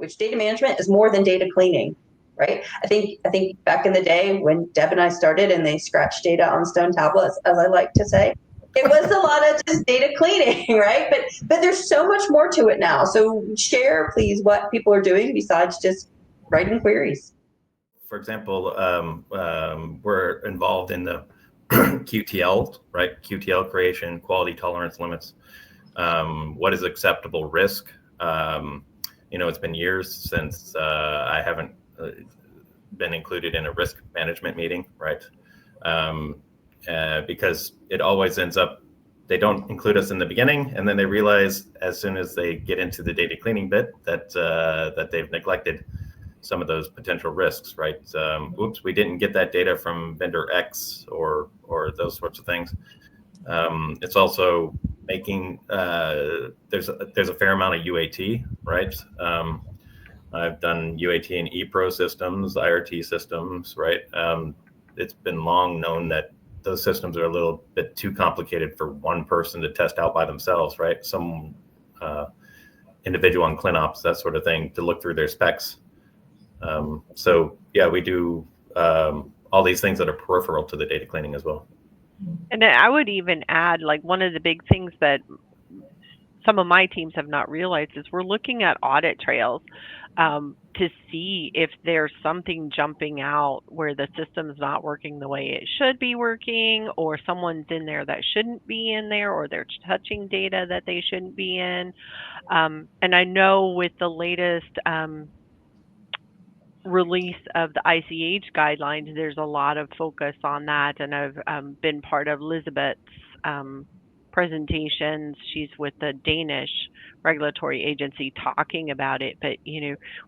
which data management is more than data cleaning, right? I think back in the day when Deb and I started and they scratched data on stone tablets, as I like to say, it was a lot of just data cleaning, right? But there's so much more to it now. So share, please, what people are doing besides just writing queries. For example, we're involved in the QTL, right? QTL creation, quality tolerance limits. What is acceptable risk? It's been years since I haven't been included in a risk management meeting, right? Because it always ends up, they don't include us in the beginning, and then they realize as soon as they get into the data cleaning bit that they've neglected some of those potential risks, right? Oops, we didn't get that data from vendor X or those sorts of things. It's also making there's a fair amount of UAT, right? I've done UAT in ePro systems, IRT systems, right? It's been long known that those systems are a little bit too complicated for one person to test out by themselves, right? Some individual on ClinOps, that sort of thing, to look through their specs. So yeah, we do all these things that are peripheral to the data cleaning as well. And I would even add, like, one of the big things that some of my teams have not realized is we're looking at audit trails to see if there's something jumping out where the system's not working the way it should be working, or someone's in there that shouldn't be in there, or they're touching data that they shouldn't be in. And I know with the latest release of the ICH guidelines, there's a lot of focus on that, and I've been part of Elizabeth's presentations. She's with the Danish regulatory agency talking about it, but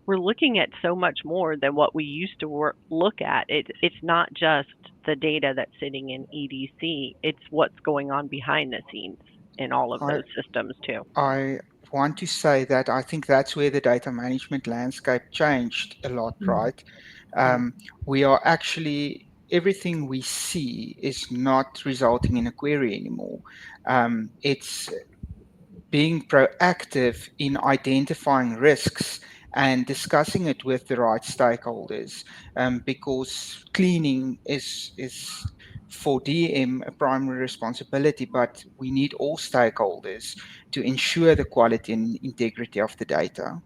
we're looking at so much more than what we used to look at. It's not just the data that's sitting in EDC, it's what's going on behind the scenes in all of those systems too. I want to say that I think that's where the data management landscape changed a lot, right? We are actually, everything we see is not resulting in a query anymore. It's being proactive in identifying risks and discussing it with the right stakeholders, because cleaning is for DM a primary responsibility, but we need all stakeholders to ensure the quality and integrity of the data.